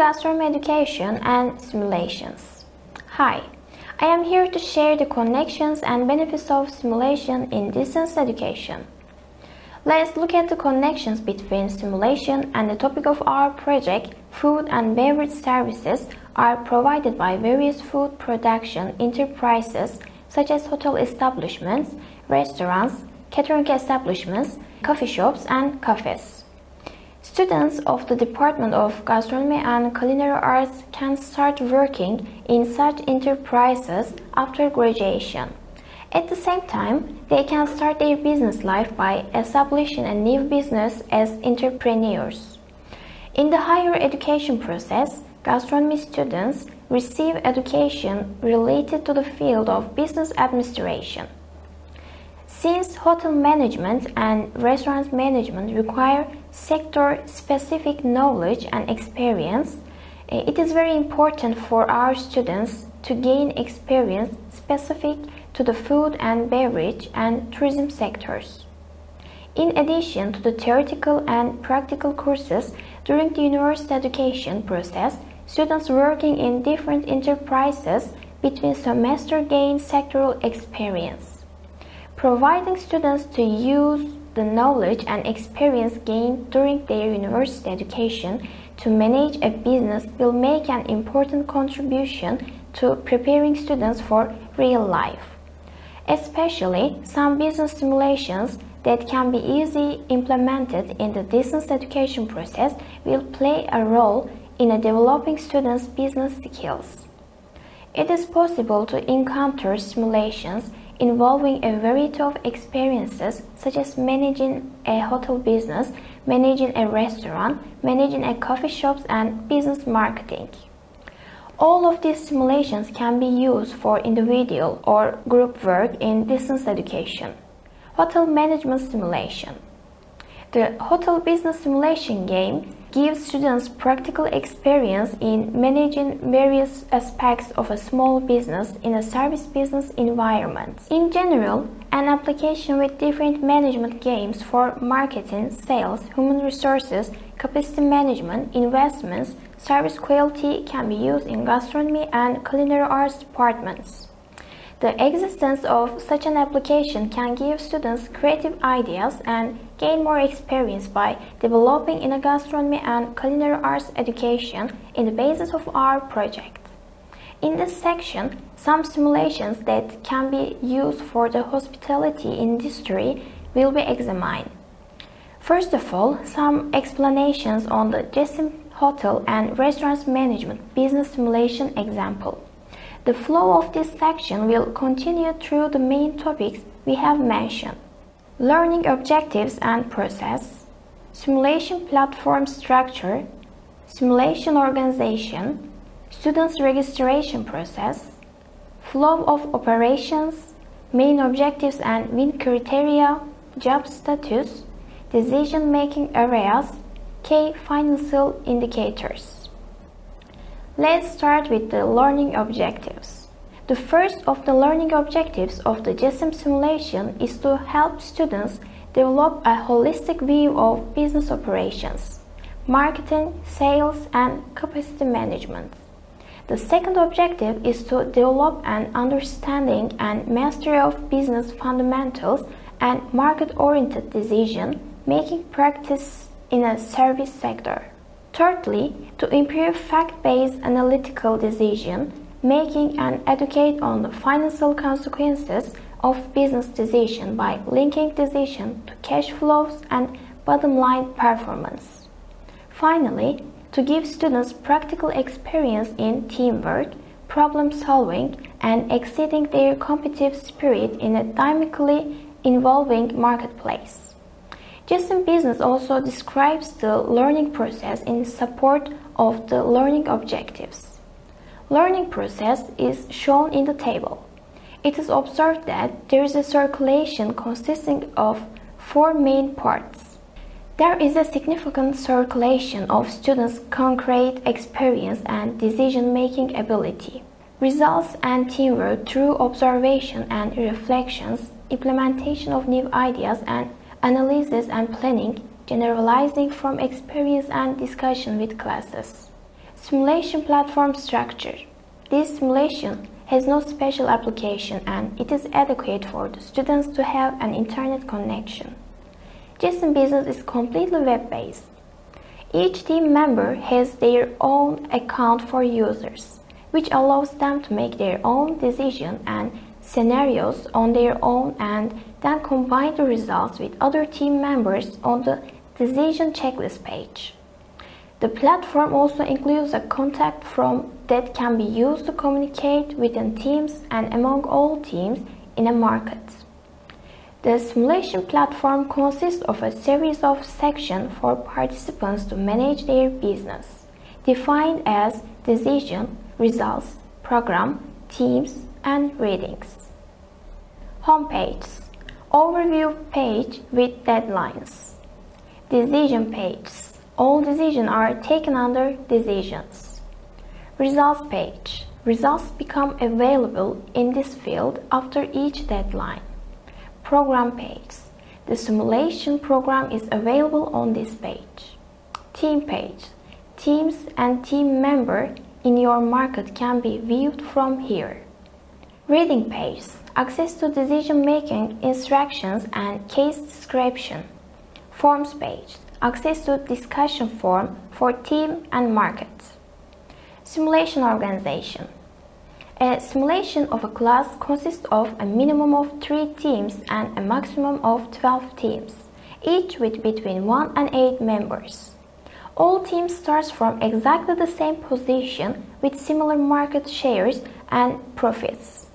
gastronomy education and simulations. Hi, I am here to share the connections and benefits of simulation in distance education. Let's look at the connections between simulation and the topic of our project. Food and beverage services are provided by various food production enterprises such as hotel establishments, restaurants, catering establishments, coffee shops, and cafes. Students of the Department of Gastronomy and Culinary Arts can start working in such enterprises after graduation. At the same time, they can start their business life by establishing a new business as entrepreneurs. In the higher education process, gastronomy students receive education related to the field of business administration. Since hotel management and restaurant management require sector-specific knowledge and experience, it is very important for our students to gain experience specific to the food and beverage and tourism sectors. In addition to the theoretical and practical courses during the university education process, students working in different enterprises between semesters gain sectoral experience. Providing students to use the knowledge and experience gained during their university education to manage a business will make an important contribution to preparing students for real life. Especially some business simulations that can be easily implemented in the distance education process will play a role in developing students' business skills. It is possible to encounter simulations involving a variety of experiences such as managing a hotel business, managing a restaurant, managing a coffee shop, and business marketing. All of these simulations can be used for individual or group work in distance education. Hotel management simulation. The hotel business simulation game gives students practical experience in managing various aspects of a small business in a service business environment. In general, an application with different management games for marketing, sales, human resources, capacity management, investments, service quality can be used in gastronomy and culinary arts departments. The existence of such an application can give students creative ideas and gain more experience by developing in a gastronomy and culinary arts education in the basis of our project. In this section, some simulations that can be used for the hospitality industry will be examined. First of all, some explanations on the GASE hotel and restaurants management business simulation example. The flow of this section will continue through the main topics we have mentioned: learning objectives and process, simulation platform structure, simulation organization, students registration process, flow of operations, main objectives and win criteria, job status, decision-making areas, key financial indicators. Let's start with the learning objectives. The first of the learning objectives of the GASE simulation is to help students develop a holistic view of business operations, marketing, sales, and capacity management. The second objective is to develop an understanding and mastery of business fundamentals and market-oriented decision-making practice in a service sector. Thirdly, to improve fact-based analytical decision-making and educate on the financial consequences of business decision by linking decision to cash flows and bottom-line performance. Finally, to give students practical experience in teamwork, problem-solving, and exceeding their competitive spirit in a dynamically evolving marketplace. GASE Business also describes the learning process in support of the learning objectives. Learning process is shown in the table. It is observed that there is a circulation consisting of 4 main parts. There is a significant circulation of students' concrete experience and decision-making ability, results and teamwork through observation and reflections, implementation of new ideas and analysis and planning, generalizing from experience and discussion with classes. Simulation platform structure. This simulation has no special application and it is adequate for the students to have an internet connection. GASE Business is completely web-based. Each team member has their own account for users, which allows them to make their own decisions and scenarios on their own and then combine the results with other team members on the decision checklist page. The platform also includes a contact form that can be used to communicate within teams and among all teams in a market. The simulation platform consists of a series of sections for participants to manage their business, defined as decision, results, program, teams, and readings. Homepage. Overview page with deadlines. Decision pages. All decisions are taken under decisions. Results page. Results become available in this field after each deadline. Program page. The simulation program is available on this page. Team page. Teams and team members in your market can be viewed from here. Reading page. Access to decision-making instructions and case description. Forms page. Access to discussion forum for team and market. Simulation organization. A simulation of a class consists of a minimum of 3 teams and a maximum of 12 teams, each with between 1 and 8 members. All teams start from exactly the same position with similar market shares and profits.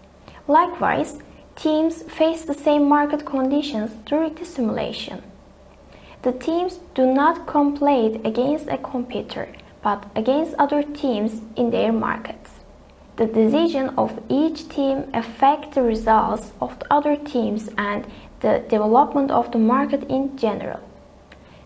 Likewise, teams face the same market conditions during the simulation. The teams do not compete against a competitor, but against other teams in their markets. The decision of each team affects the results of the other teams and the development of the market in general.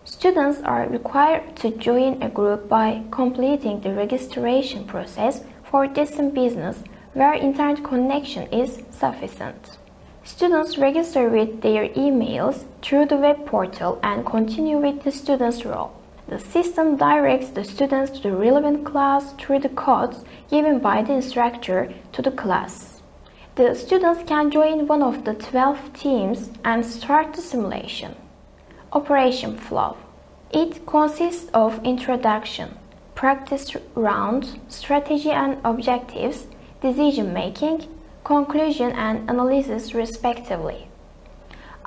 Students are required to join a group by completing the registration process for GASE Business where internet connection is sufficient. Students register with their emails through the web portal and continue with the student's role. The system directs the students to the relevant class through the codes given by the instructor to the class. The students can join one of the 12 teams and start the simulation. Operation flow. It consists of introduction, practice round, strategy and objectives, decision making, conclusion and analysis respectively.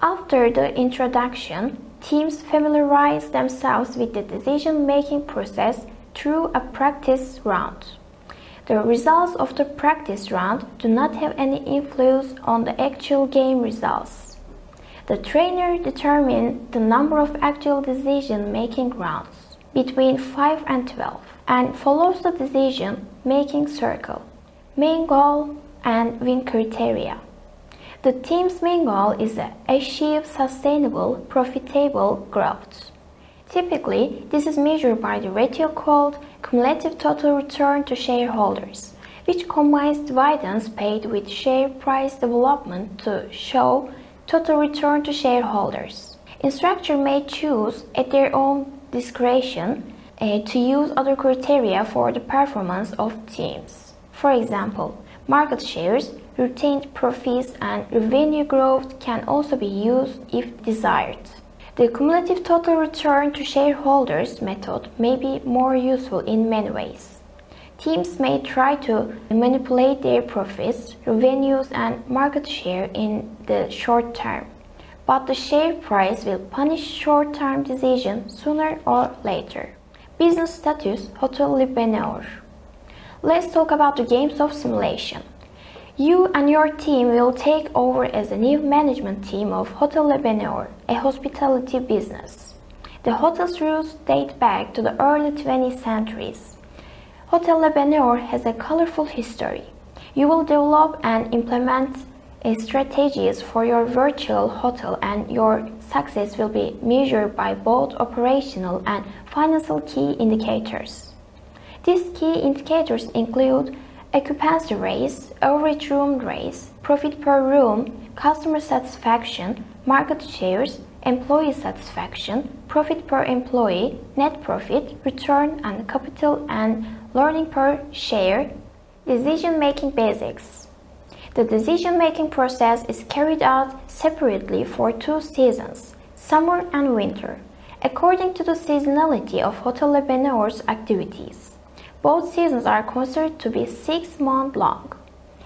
After the introduction, teams familiarize themselves with the decision-making process through a practice round. The results of the practice round do not have any influence on the actual game results. The trainer determines the number of actual decision-making rounds, between 5 and 12, and follows the decision-making circle, main goal, and win criteria. The team's main goal is to achieve sustainable, profitable growth. Typically, this is measured by the ratio called cumulative total return to shareholders, which combines dividends paid with share price development to show total return to shareholders. Instructors may choose at their own discretion to use other criteria for the performance of teams. For example, market shares, retained profits, and revenue growth can also be used if desired. The cumulative total return to shareholders method may be more useful in many ways. Teams may try to manipulate their profits, revenues, and market share in the short term, but the share price will punish short-term decisions sooner or later. Business status Hotel Le Bonheur. Let's talk about the games of simulation. You and your team will take over as a new management team of Hotel Le Bonheur, a hospitality business. The hotel's roots date back to the early 20th centuries. Hotel Le Bonheur has a colorful history. You will develop and implement strategies for your virtual hotel, and your success will be measured by both operational and financial key indicators. These key indicators include occupancy rates, average room rates, profit per room, customer satisfaction, market shares, employee satisfaction, profit per employee, net profit, return on capital, and learning per share. Decision-making basics. The decision-making process is carried out separately for 2 seasons, summer and winter, according to the seasonality of hôtel-les-baignoires activities. Both seasons are considered to be 6 months long.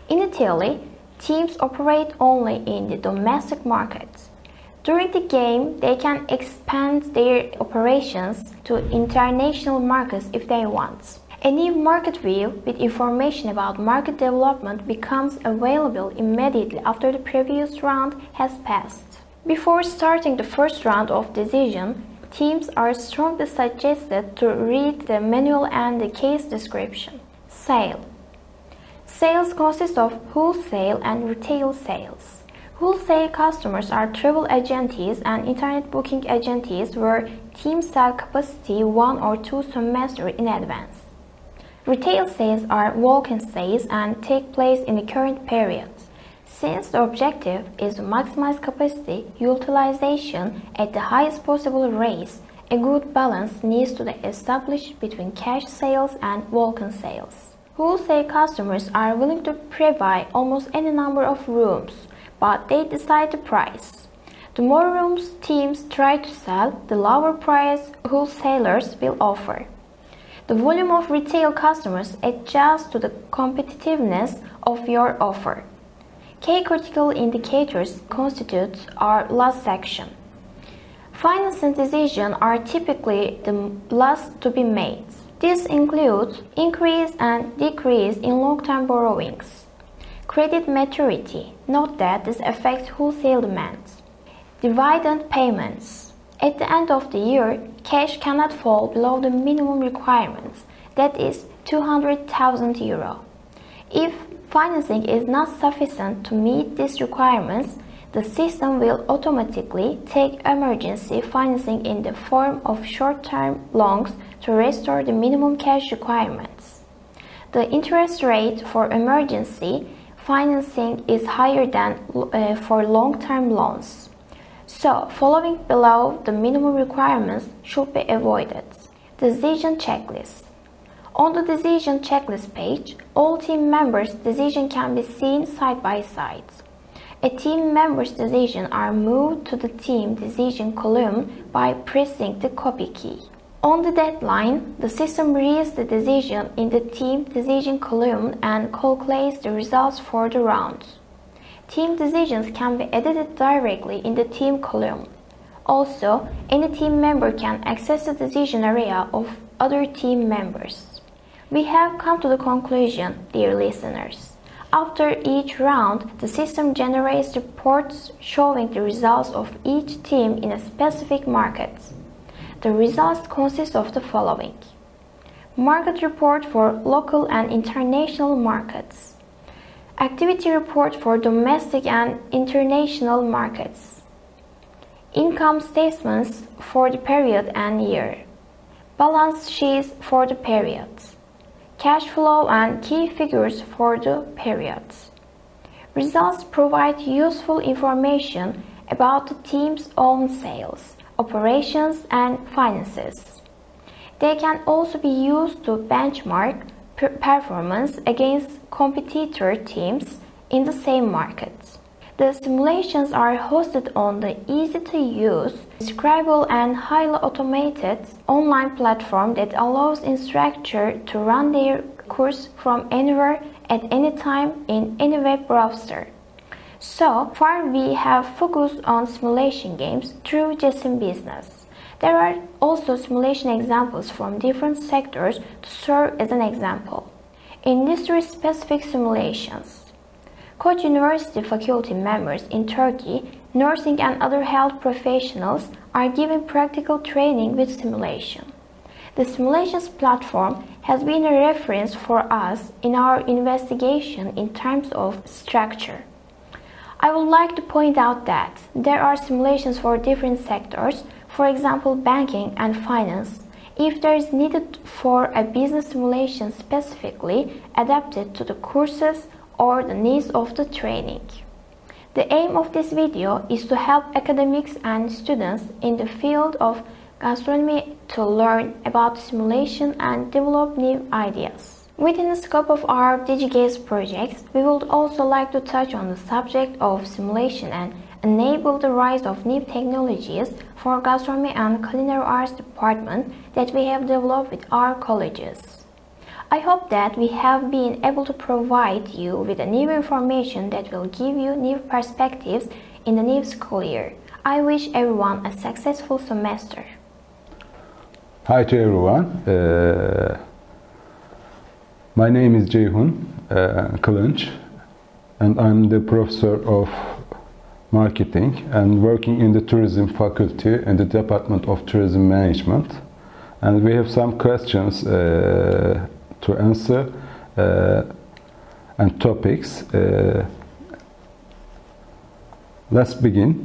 In Italy, teams operate only in the domestic markets. During the game, they can expand their operations to international markets if they want. A new market view with information about market development becomes available immediately after the previous round has passed. Before starting the first round of decision, teams are strongly suggested to read the manual and the case description. Sale. Sales consist of wholesale and retail sales. Wholesale customers are travel agencies and internet booking agencies where teams sell capacity 1 or 2 semesters in advance. Retail sales are walk-in sales and take place in the current period. Since the objective is to maximize capacity utilization at the highest possible rates, a good balance needs to be established between cash sales and walk-in sales. Wholesale customers are willing to provide almost any number of rooms, but they decide the price. The more rooms teams try to sell, the lower price wholesalers will offer. The volume of retail customers adjusts to the competitiveness of your offer. Key critical indicators constitute our last section. Financing decisions are typically the last to be made. These include increase and decrease in long-term borrowings. Credit maturity. Note that this affects wholesale demand. Dividend payments. At the end of the year, cash cannot fall below the minimum requirements, that is €200,000. If financing is not sufficient to meet these requirements, the system will automatically take emergency financing in the form of short-term loans to restore the minimum cash requirements. The interest rate for emergency financing is higher than for long-term loans. So, falling below the minimum requirements should be avoided. Decision checklist. On the decision checklist page, all team members' decisions can be seen side by side. A team member's decisions are moved to the team decision column by pressing the copy key. On the deadline, the system reads the decision in the team decision column and calculates the results for the round. Team decisions can be edited directly in the team column. Also, any team member can access the decision area of other team members. We have come to the conclusion, dear listeners. After each round, the system generates reports showing the results of each team in a specific market. The results consist of the following: market report for local and international markets. Activity report for domestic and international markets. Income statements for the period and year. Balance sheets for the period. Cash flow and key figures for the period. Results provide useful information about the team's own sales, operations, and finances. They can also be used to benchmark performance against competitor teams in the same market. The simulations are hosted on the easy-to-use, describable and highly automated online platform that allows instructors to run their course from anywhere at any time in any web browser. So far we have focused on simulation games through GASE business. There are also simulation examples from different sectors to serve as an example. Industry-specific simulations. Koç University faculty members in Turkey, nursing and other health professionals are given practical training with simulation. The simulations platform has been a reference for us in our investigation in terms of structure. I would like to point out that there are simulations for different sectors, for example banking and finance, if there is needed for a business simulation specifically adapted to the courses or the needs of the training. The aim of this video is to help academics and students in the field of gastronomy to learn about simulation and develop new ideas. Within the scope of our DIGI-GASE project, we would also like to touch on the subject of simulation and enable the rise of new technologies for gastronomy and culinary arts department that we have developed with our colleges. I hope that we have been able to provide you with a new information that will give you new perspectives in the new school year. I wish everyone a successful semester. Hi to everyone. My name is Ceyhun Kılınç, and I'm the professor of marketing and working in the tourism faculty in the Department of Tourism Management. And we have some questions to answer and topics. Let's begin.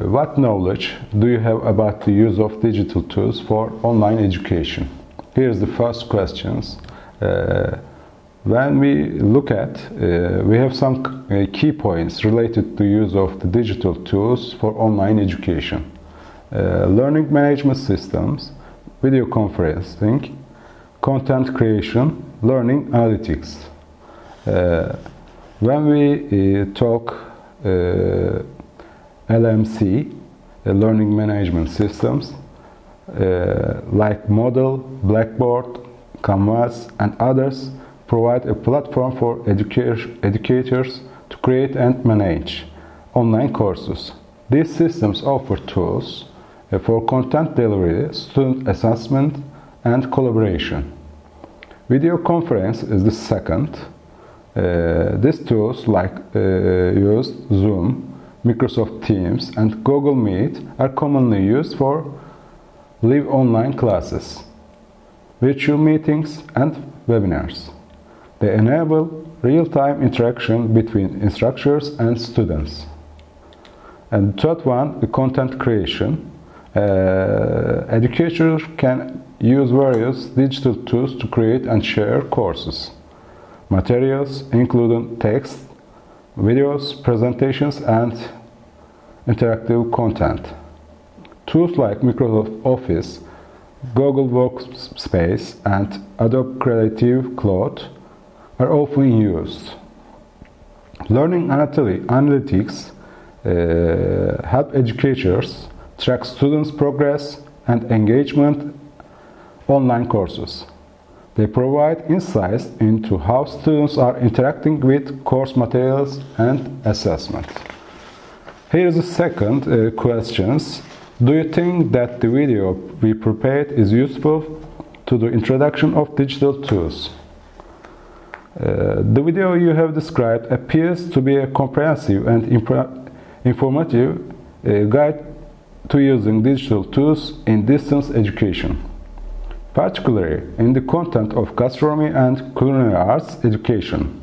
What knowledge do you have about the use of digital tools for online education? Here's the first questions. When we look at, we have some key points related to use of the digital tools for online education. Learning management systems, video conferencing, content creation, learning analytics. When we talk LMC, learning management systems, like Moodle, Blackboard, Canvas, and others, provide a platform for educators to create and manage online courses. These systems offer tools for content delivery, student assessment, and collaboration. Video conference is the second. These tools use Zoom, Microsoft Teams, and Google Meet are commonly used for live online classes, virtual meetings, and webinars. They enable real-time interaction between instructors and students. And the third one, the content creation. Educators can use various digital tools to create and share courses. Materials including text, videos, presentations, and interactive content. Tools like Microsoft Office, Google Workspace, and Adobe Creative Cloud are often used. Learning analytics help educators track students' progress and engagement online courses. They provide insights into how students are interacting with course materials and assessment. Here is the second question. Do you think that the video we prepared is useful to the introduction of digital tools? The video you have described appears to be a comprehensive and informative guide to using digital tools in distance education, particularly in the content of gastronomy and culinary arts education.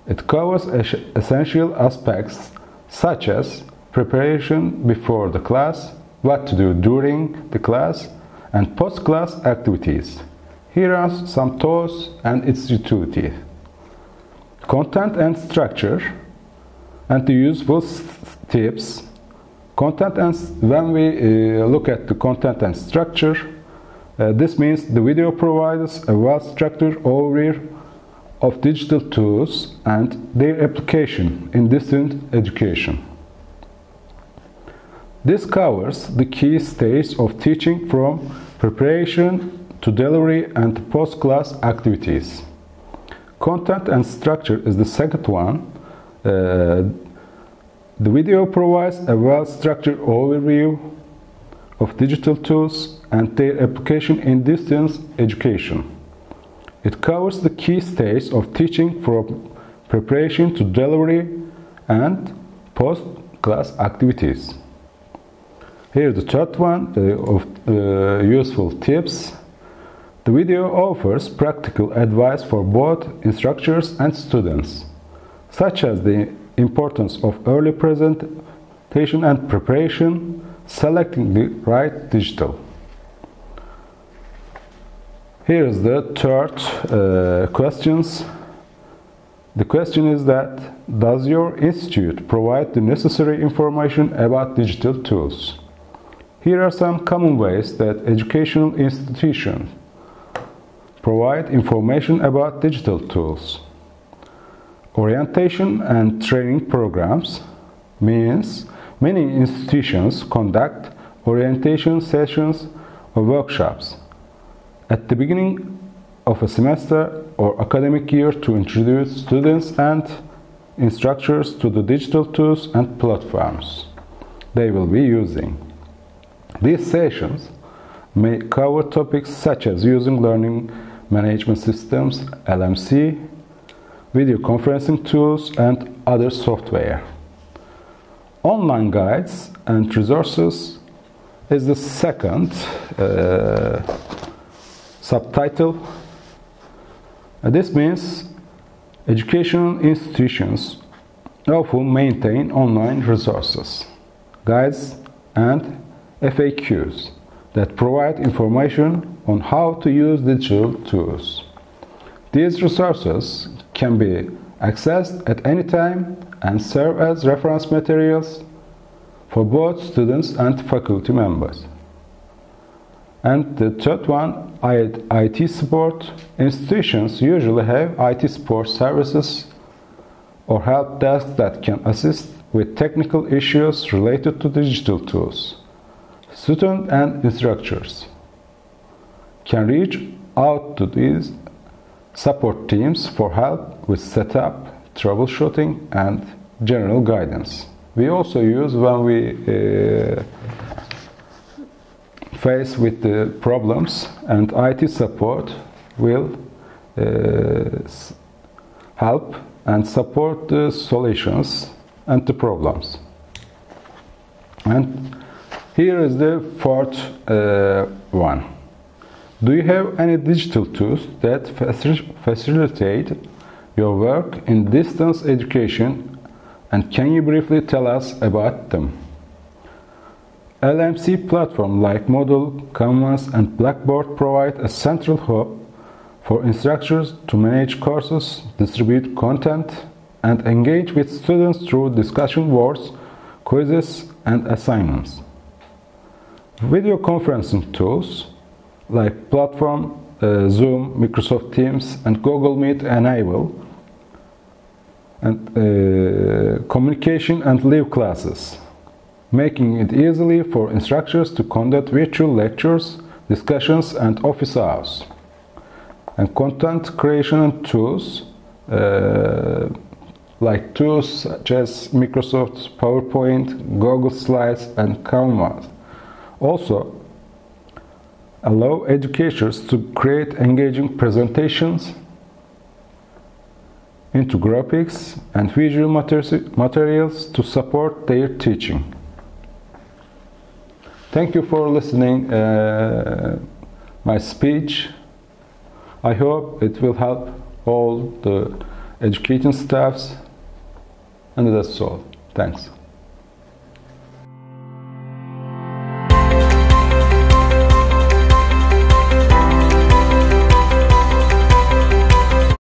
It covers essential aspects such as preparation before the class, what to do during the class, and post-class activities. Here are some thoughts and its utility. Content and structure and the useful tips. When we look at the content and structure, this means the video provides a well-structured overview of digital tools and their application in distant education. This covers the key stages of teaching from preparation to delivery and post-class activities. Content and structure is the second one. The video provides a well-structured overview of digital tools and their application in distance education. It covers the key stages of teaching from preparation to delivery and post-class activities. Here the third one of useful tips. The video offers practical advice for both instructors and students, such as the importance of early presentation and preparation, selecting the right digital. Here is the third questions. The question is that, does your institute provide the necessary information about digital tools? Here are some common ways that educational institutions provide information about digital tools. Orientation and training programs means many institutions conduct orientation sessions or workshops at the beginning of a semester or academic year to introduce students and instructors to the digital tools and platforms they will be using. These sessions may cover topics such as using learning management systems, LMC, video conferencing tools, and other software. Online guides and resources is the second subtitle. This means educational institutions often maintain online resources, guides, and FAQs that provide information on how to use digital tools. These resources can be accessed at any time and serve as reference materials for both students and faculty members. And the third one, IT support. Institutions usually have IT support services or help desks that can assist with technical issues related to digital tools. Students and instructors can reach out to these support teams for help with setup, troubleshooting, and general guidance. We also use when we face with the problems, and IT support will help and support the solutions and the problems. And here is the fourth one. Do you have any digital tools that facilitate your work in distance education, and can you briefly tell us about them? LMC platforms like Moodle, Canvas, and Blackboard provide a central hub for instructors to manage courses, distribute content, and engage with students through discussion boards, quizzes, and assignments. Video conferencing tools like platform Zoom, Microsoft Teams, and Google Meet enable communication and live classes, making it easily for instructors to conduct virtual lectures, discussions, and office hours. And content creation tools like tools such as Microsoft PowerPoint, Google Slides, and Canvas also allow educators to create engaging presentations, infographics, and visual materials to support their teaching. Thank you for listening my speech. I hope it will help all the education staffs, and that's all. Thanks.